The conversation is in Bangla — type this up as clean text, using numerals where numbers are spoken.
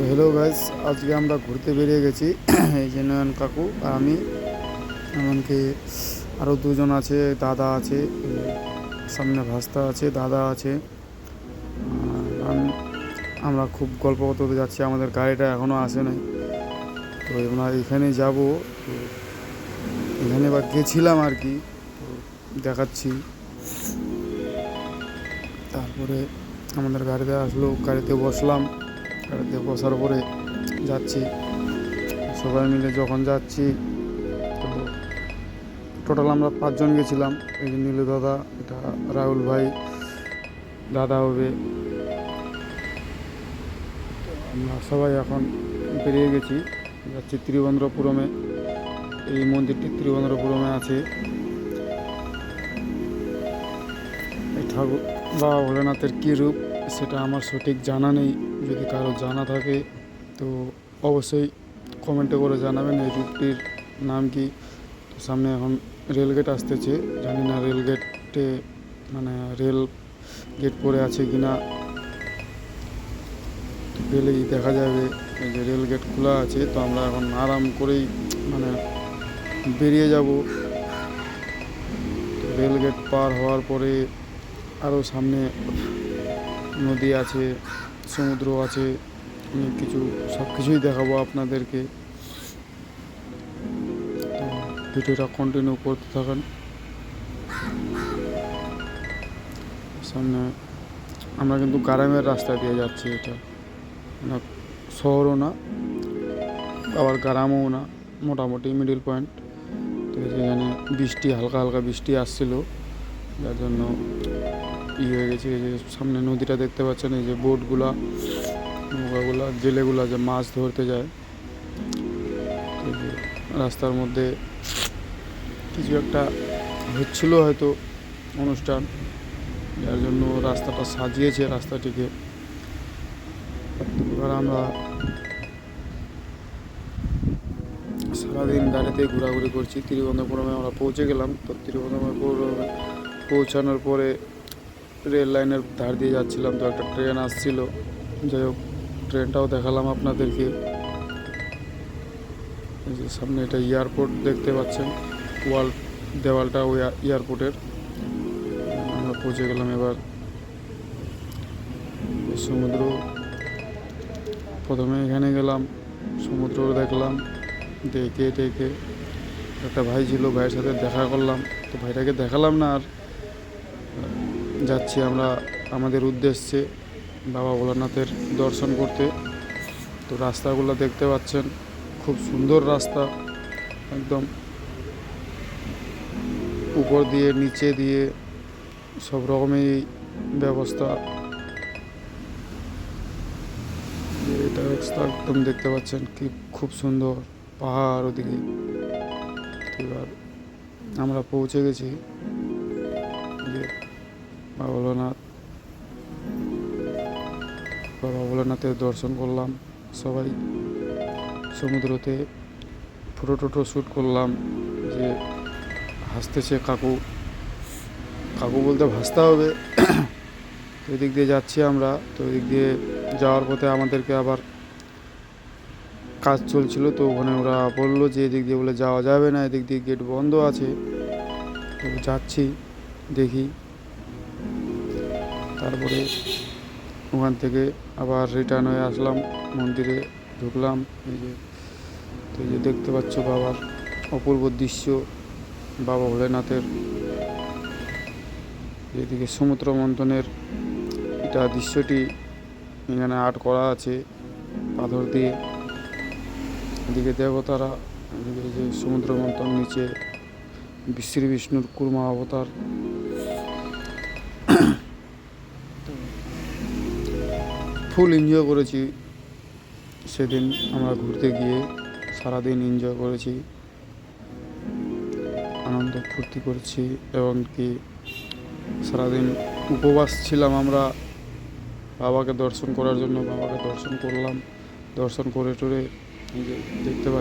হ্যালো গাইস, আজকে আমরা ঘুরতে বেরিয়ে গেছি। এই যে নয়ন কাকু আর আমি, এমনকি আরও দুজন আছে, দাদা আছে, সামনে ভাস্তা আছে, দাদা আছে। আমরা খুব গল্প করতে যাচ্ছি, আমাদের গাড়িটা এখনও আসে নাই। তো আমরা এখানে যাব, তো এখানে বা গেছিলাম আর কি, তো দেখাচ্ছি। তারপরে আমাদের গাড়িতে আসলো, গাড়িতে বসলাম, গাড়িতে বসার পরে যাচ্ছি সবাই মিলে। যখন যাচ্ছি তো টোটাল আমরা 5 জন গেছিলাম। এই যে নীলু দাদা, এটা রাহুল ভাই দাদা হবে। আমরা সবাই এখন বেরিয়ে গেছি, যাচ্ছি ত্রিবেন্দ্রপুরমে। এই মন্দিরটি ত্রিবেন্দ্রপুরমে আছে। এই ঠাকুর বাবা ভোলেনাথের কী রূপ সেটা আমার সঠিক জানা নেই। যদি কারো জানা থাকে তো অবশ্যই কমেন্টে করে জানাবেন এই রূপটির নাম কি। তো সামনে এখন রেলগেট আসতেছে, জানি না রেলগেটে মানে রেল গেট পড়ে আছে কি না, গেলেই দেখা যাবে। এই যে রেল গেট খোলা আছে, তো আমরা এখন আরাম করেই মানে বেরিয়ে যাব। রেল গেট পার হওয়ার পরে আরও সামনে নদী আছে, সমুদ্র আছে, অনেক কিছু, সব কিছুই দেখাবো আপনাদেরকে। তো ভিডিওটা কন্টিনিউ করতে থাকেন। সামনে আমরা কিন্তু গ্রামের রাস্তা দিয়ে যাচ্ছি, এটা না শহরও না আবার গ্রামও না, মোটামুটি মিডিল পয়েন্ট। তো সেখানে বৃষ্টি, হালকা হালকা বৃষ্টি আসছিল, যার জন্য হয়ে গেছে। এই যে সামনে নদীটা দেখতে পাচ্ছেন, এই যে বোটগুলা, নৌকাগুলা, জেলেগুলা যে মাছ ধরতে যায়। এই যে রাস্তার মধ্যে কিছু একটা হচ্ছিল হয়তো অনুষ্ঠান, যার জন্য রাস্তাটা সাজিয়েছে রাস্তাটিকে। এবার আমরা সারাদিন গাড়িতে ঘোরাঘুরি করছি। তিরুবনন্তপুরমে আমরা পৌঁছে গেলাম। তো তিরুবনন্তপুরমে পৌঁছানোর পরে রেল লাইনের ধার দিয়ে যাচ্ছিলাম, তো একটা ট্রেন আসছিল। যাই হোক, ট্রেনটাও দেখালাম আপনাদেরকে। এই যে সামনে এটা এয়ারপোর্ট দেখতে পাচ্ছেন, দেওয়ালটা ওই এয়ারপোর্টের। আমরা পৌঁছে গেলাম। এবার সমুদ্র, প্রথমে এখানে গেলাম, সমুদ্র দেখলাম। দেখে একটা ভাই ছিল, ভাইয়ের সাথে দেখা করলাম। তো ভাইটাকে দেখালাম না আর, যাচ্ছি আমরা আমাদের উদ্দেশ্যে বাবা ভোলানাথের দর্শন করতে। তো রাস্তাগুলো দেখতে পাচ্ছেন, খুব সুন্দর রাস্তা, একদম উপর দিয়ে নিচে দিয়ে সব রকমই ব্যবস্থা। এটা রাস্তা একদম দেখতে পাচ্ছেন কি খুব সুন্দর, পাহাড় ওদিকে। এবার আমরা পৌঁছে গেছি যে বাবা ভোলানাথের দর্শন করলাম সবাই। সমুদ্রতে ফটো টোটো শ্যুট করলাম। যে হাসতেছে কাকু, কাকু বলতে ভাসতে হবে। তো এদিক দিয়ে যাচ্ছি আমরা। তো এদিক দিয়ে যাওয়ার পথে আমাদেরকে আবার কাজ চলছিল, তো ওখানে ওরা বললো যে এদিক দিয়ে বলে যাওয়া যাবে না, এদিক দিয়ে গেট বন্ধ আছে। তো যাচ্ছি, দেখি। তারপরে ওখান থেকে আবার রিটার্ন হয়ে আসলাম, মন্দিরে ঢুকলাম। এই যে দেখতে পাচ্ছ বাবার অপূর্ব দৃশ্য, বাবা ভোলেনাথের। এদিকে সমুদ্র মন্থনের এটা দৃশ্যটি এখানে আর্ট করা আছে পাথর দিয়ে। এদিকে দেবতারা, এদিকে যে সমুদ্র মন্থন, নিচে শ্রী বিষ্ণুর কুর্মা অবতার। ফুল এনজয় করেছি সেদিন আমরা ঘুরতে গিয়ে, সারাদিন এনজয় করেছি, আনন্দ ফুর্তি করেছি। এবং কি সারাদিন উপবাস ছিলাম আমরা বাবাকে দর্শন করার জন্য। বাবাকে দর্শন করলাম, দর্শন করে টরে দেখতে পাচ্ছি